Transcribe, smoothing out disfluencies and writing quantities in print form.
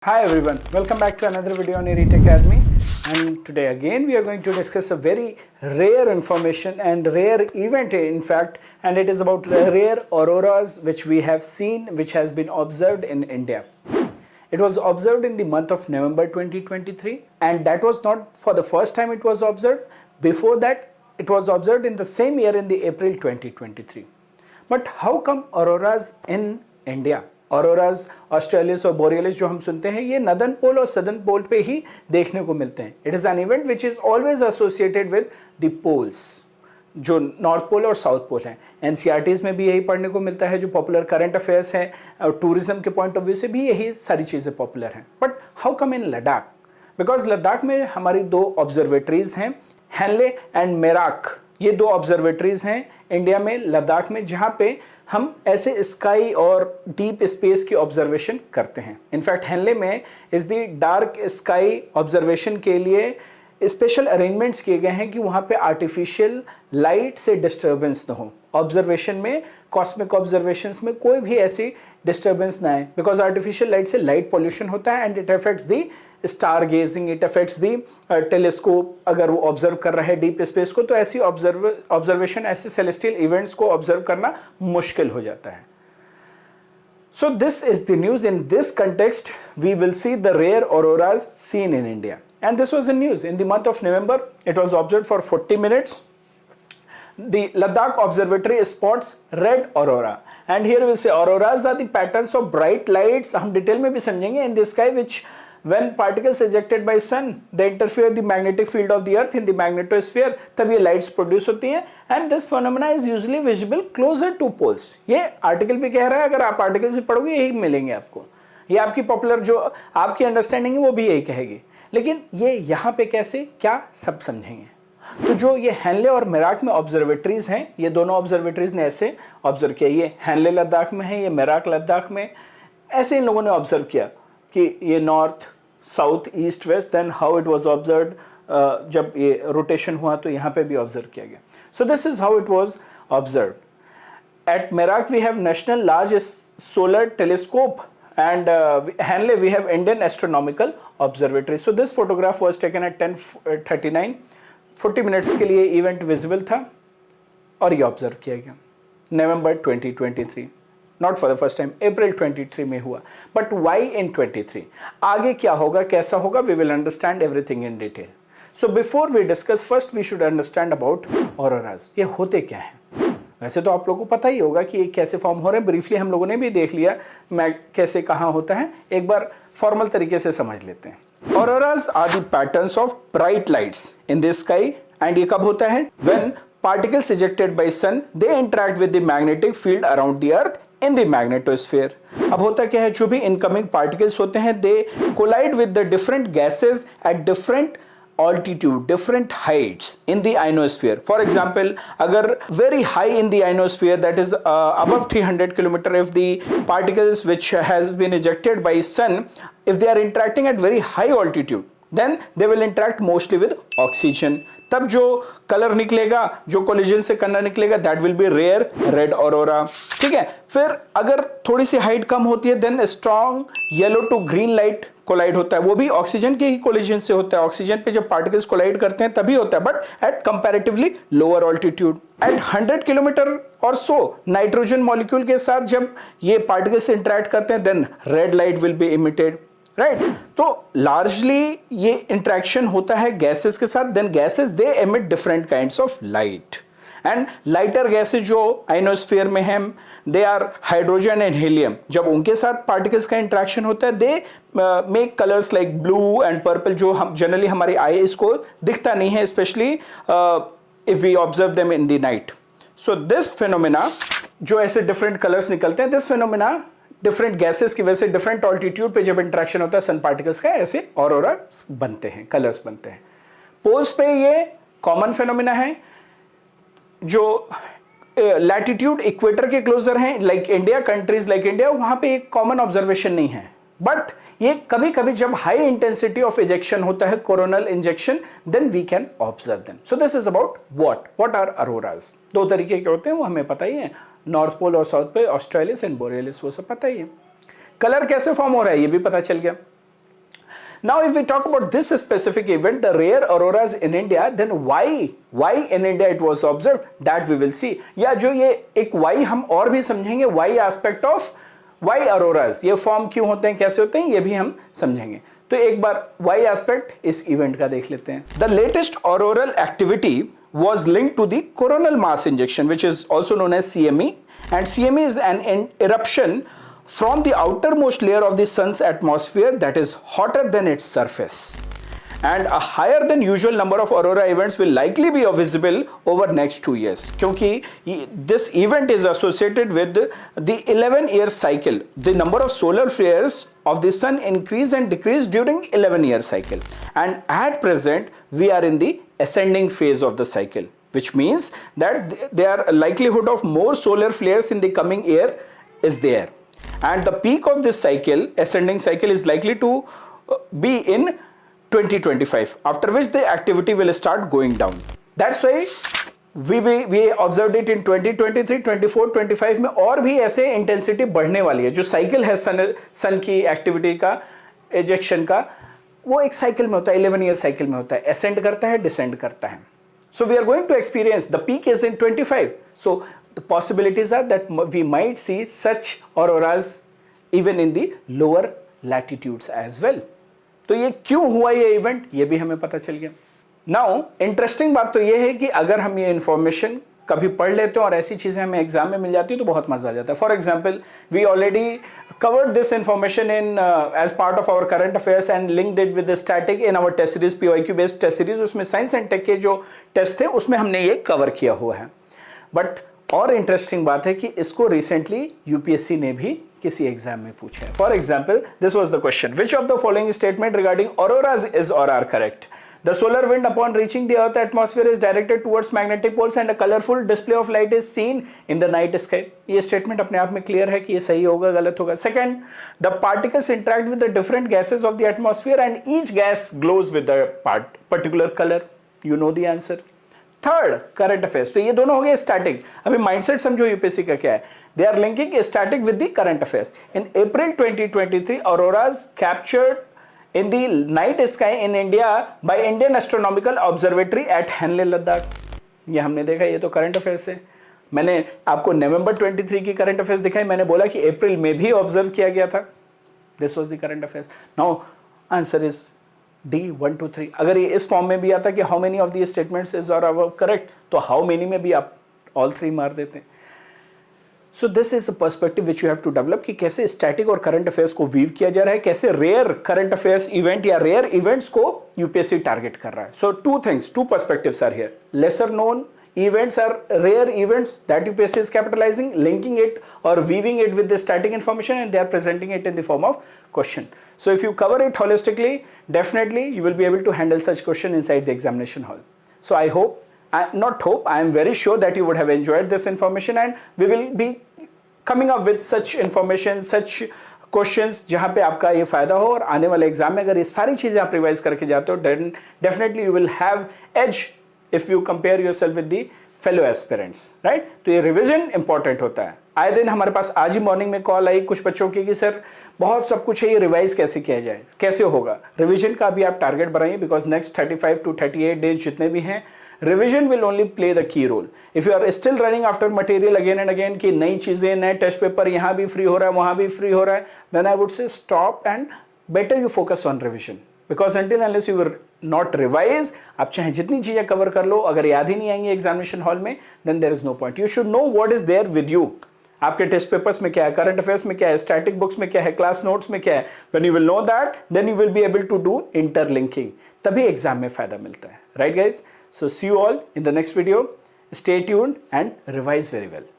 Hi everyone, welcome back to another video on Elite Academy, and today again we are going to discuss a very rare information and rare event in fact, and it is about rare auroras which we have seen, which has been observed in India. It was observed in the month of November 2023, and that was not for the first time it was observed. Before that it was observed in the same year in the April 2023. But how come auroras in India? Auroras australis और बोरियलिस जो हम सुनते हैं ये northern पोल और southern पोल पे ही देखने को मिलते हैं. It is an event which is always associated with the poles, जो नॉर्थ पोल और साउथ पोल हैं. एनसीईआरटीज़ में भी यही पढ़ने को मिलता है. जो पॉपुलर करंट अफेयर्स हैं और टूरिज्म के पॉइंट ऑफ व्यू से भी यही सारी चीज़ें पॉपुलर हैं. But how come in Ladakh? Because Ladakh में हमारी दो ऑब्जर्वेटरीज हैं, हेनले एंड मेराक. ये दो ऑब्जर्वेटरीज हैं इंडिया में, लद्दाख में, जहाँ पे हम ऐसे स्काई और डीप स्पेस की ऑब्जर्वेशन करते हैं. इनफैक्ट हेनले में इस दी डार्क स्काई ऑब्जर्वेशन के लिए स्पेशल अरेंजमेंट्स किए गए हैं कि वहाँ पे आर्टिफिशियल लाइट से डिस्टर्बेंस ना हो. ऑब्जर्वेशन में, कॉस्मिक ऑब्जर्वेशंस में कोई भी ऐसी डिस्टर्बेंस ना आए, बिकॉज आर्टिफिशियल लाइट से लाइट पॉल्यूशन होता है and it affects the star gazing, it affects the telescope. अगर वो ऑब्जर्व कर रहा है डीप स्पेस को तो ऐसी ऑब्जर्वेशन, ऐसे सेलेस्टियल इवेंट्स को ऑब्जर्व करना मुश्किल हो जाता है. So this is the news. In this context, we will see the rare auroras seen in India. And this was the news. In the month of November, it was observed for 40 minutes. The Ladakh Observatory spots red aurora. And here we will say auroras are the patterns of bright lights. हम detail में भी समझेंगे in the sky which when particles ejected by sun they interfere the magnetic field of the earth in the magnetosphere, तब ये lights produce होती हैं. And this phenomena is usually visible closer to poles. ये article भी कह रहा है, अगर आप आर्टिकल भी पढ़ोगे यही मिलेंगे आपको. ये आपकी पॉपुलर जो आपकी अंडरस्टैंडिंग है वो भी यही कहेगी. लेकिन ये यहाँ पे कैसे क्या सब समझेंगे. तो जो ये हेनले और मेराक में ऑब्जर्वेटरीज हैं, ये दोनों ऑब्जर्वेटरीज ने ऐसे ऑब्जर्व किया. ये हेनले लद्दाख में है, ये मेराक लद्दाख में. ऐसे इन लोगों ने ऑब्जर्व किया कि ये north, south, east, west. Then how it was observed, जब ये रोटेशन हुआ तो यहाँ पे भी ऑब्जर्व किया गया. So this is how it was observed. At Merak we have national large solar telescope and Hanle we have Indian Astronomical Observatory. So this photograph was taken at 10:39. 40 minutes के लिए इवेंट विजिबल था और ये observe किया गया November 2023. Not for the first time, April 23 में हुआ. But why in 23? आगे क्या होगा, कैसा होगा, we will understand everything in detail. So before we discuss, first we should understand about auroras. ये होते क्या हैं? वैसे तो आप लोगों को पता ही होगा कि ये कैसे फॉर्म हो रहे हैं. ब्रीफली हम लोगों ने भी देख लिया मैं कैसे कहाँ होता है. एक बार फॉर्मल तरीके से समझ लेते हैं. Auroras are the patterns of bright lights in the sky. And ये कब होता है? When particles ejected by sun they interact with the magnetic field around the earth in the magnetosphere. अब होता क्या है, जो भी इनकमिंग पार्टिकल्स होते हैं they collide with the different gases at different altitude, different heights in the ionosphere. For example, agar very high in the ionosphere, that is above 300 kilometer, if the particles which has been ejected by sun, if they are interacting at very high altitude, then they will interact mostly with oxygen. तब जो colour निकलेगा, जो collision से colour निकलेगा, that will be rare red aurora. ठीक है. फिर अगर थोड़ी सी हाइट कम होती है, then strong yellow to green light collide होता है. वो भी ऑक्सीजन के ही कोलिजन से होता है. ऑक्सीजन पे जब पार्टिकल्स कोलाइड करते हैं तभी होता है, but at comparatively lower altitude. At 100 kilometre और सो नाइट्रोजन मॉलिक्यूल के साथ जब ये पार्टिकल्स इंटरैक्ट करते हैं, then red light will be emitted. Right. तो लार्जली ये इंटरेक्शन होता है गैसेस के साथ. Then gases they emit different kinds of light. And lighter gases जो आइनोस्फीयर में हैं, they are hydrogen and helium. जब उनके साथ पार्टिकल्स का इंटरेक्शन होता है, they make colours like blue and purple, जो हम जनरली हमारी आई इसको दिखता नहीं है, specially if we observe them in the night. So this phenomena, जो ऐसे डिफरेंट कलर्स निकलते हैं, दिस फिनोमिना डिफरेंट गैसेस की वजह से डिफरेंट ऑल्टीट्यूड पे जब इंटरेक्शन होता है सन पार्टिकल्स का, ऐसे ऑरोरा बनते हैं, कलर्स बनते हैं. पोल्स पे ये कॉमन फिनोमिना है. जो लैटिट्यूड इक्वेटर के क्लोजर हैं, like India, countries like India, वहां पे एक कॉमन ऑब्जर्वेशन नहीं है. बट ये कभी कभी जब हाई इंटेंसिटी ऑफ इजेक्शन होता है, coronal injection, then we can observe them. So this is about what are auroras. दो तरीके के होते हैं, वो हमें पता ही है. नॉर्थ पोल और साउथ पे ऑस्ट्रेलिस एंड बोरियलिस, वो सब पता ही है. कलर कैसे फॉर्म हो रहा है ये भी पता चल गया. Now if we talk about this specific event, the rare auroras in India, then why in India it was observed, that we will see. या जो ये एक why हम और भी समझेंगे, why aspect of why auroras, ये फॉर्म क्यों होते हैं, कैसे होते हैं, ये भी हम समझेंगे. तो एक बार why aspect इस इवेंट का देख लेते हैं. The latest auroral activity was linked to the coronal mass injection, which is also known as CME, and CME is an eruption from the outermost layer of the sun's atmosphere that is hotter than its surface, and a higher than usual number of aurora events will likely be visible over next 2 years. क्योंकि this event is associated with the 11-year cycle. The number of solar flares of the sun increase and decrease during 11-year cycle, and at present we are in the ascending phase of the cycle, which means that there are likelihood of more solar flares in the coming year is there, and the peak of this cycle, ascending cycle, is likely to be in 2025, after which the activity will start going down. That's why we observed it in 2023, 24, 25 में और भी ऐसे intensity बढ़ने वाली है. जो cycle है सन की एक्टिविटी का, एजेक्शन का, वो एक साइकिल में होता है, 11 ईयर साइकिल में होता है, असेंड करता है, डिसेंड करता है. So we are going to experience the peak is in 25. So the possibilities are that we might see such auroras even in the lower latitudes as well. तो ये क्यों हुआ ये इवेंट, ये भी हमें पता चल गया. नाउ इंटरेस्टिंग बात तो ये है कि अगर हम ये इंफॉर्मेशन कभी पढ़ लेते हैं और ऐसी चीजें हमें एग्जाम में मिल जाती है तो बहुत मजा आ जाता है. For example, we already covered this information in as part of our current affairs and linked it with static in our test series, PYQ based test series. उसमें साइंस एंड टेक के जो टेस्ट थे उसमें हमने ये cover किया हुआ है. बट और इंटरेस्टिंग बात है कि इसको रिसेंटली यूपीएससी ने भी किसी एग्जाम में पूछा है. For example, this was the question, which of the following statement regarding auroras is और are correct. The solar wind upon reaching the earth atmosphere is directed towards magnetic poles and a colorful display of light is seen in the night sky. ये statement अपने आप में clear है कि ये सही होगा, गलत होगा. Second, the particles interact with the different gases of the atmosphere and each gas glows with a particular color. You know the answer. Third, current affairs. तो ये दोनों हो गए static. अभी mindset समझो यूपीएससी का क्या है. They are linking static with the current affairs. In April 2023, auroras captured in the night sky in India by Indian Astronomical Observatory at Hanle, Ladakh. ये हमने देखा, ये तो करंट अफेयर्स है. मैंने आपको नवंबर 23 की करंट अफेयर्स दिखाई, मैंने बोला कि अप्रैल में भी ऑब्जर्व किया गया था. This was the current affairs. Now answer is D 1 2 3. अगर ये इस फॉर्म में भी आता कि how many of the statements is और करेक्ट, तो हाउ मेनी में भी आप ऑल 3 मार देते हैं. So this is a perspective which you have to develop कि कैसे स्टैटिक और करंट अफेयर्स को वीव किया जा रहा है, कैसे रेयर करंट अफेयर्स इवेंट या रेयर इवेंट्स को यूपीएससी टारगेट कर रहा है. So two things, two perspectives are here. Lesser known events are rare events that UPSC is capitalizing, linking it or weaving it with the static information, and they are presenting it in the form of question. So if you cover it holistically, definitely you will be able to handle such question inside the examination hall. So I hope, I am very sure that you would have enjoyed this information, and we will be coming up with such information, such questions जहां पे आपका ये फायदा हो. और आने वाले exam में अगर ये सारी चीजें आप रिवाइज करके जाते हो, then definitely you will have edge if you compare yourself with the fellow aspirants, right? तो ये रिवीजन इंपॉर्टेंट होता है. आए दिन हमारे पास आज ही मॉर्निंग में कॉल आई कुछ बच्चों की कि सर बहुत सब कुछ है, ये रिवाइज कैसे किया जाए, कैसे होगा. रिवीजन का भी आप टारगेट बनाइए, बिकॉज नेक्स्ट 35 to 38 डेज जितने भी हैं, revision will only play the key role. If you are still running after material again and again कि नई चीजें, नए टेस्ट पेपर यहाँ भी फ्री हो रहा है, वहाँ भी फ्री हो रहा है, then I would say stop and better you focus on revision. Because until unless you will not revise, आप चाहे जितनी चीजें कवर कर लो, अगर याद ही नहीं आएंगी एग्जामिनेशन हॉल में, then there is no point. You should know what is there with you. आपके टेस्ट पेपर्स में क्या है, करंट अफेयर्स में क्या है, स्टैटिक बुक्स में क्या है, क्लास नोट्स में क्या है. When you will know that, then you will be able to do interlinking. तभी एग्जाम में फायदा मिलता है. Right guys? So see you all in the next video. Stay tuned and revise very well.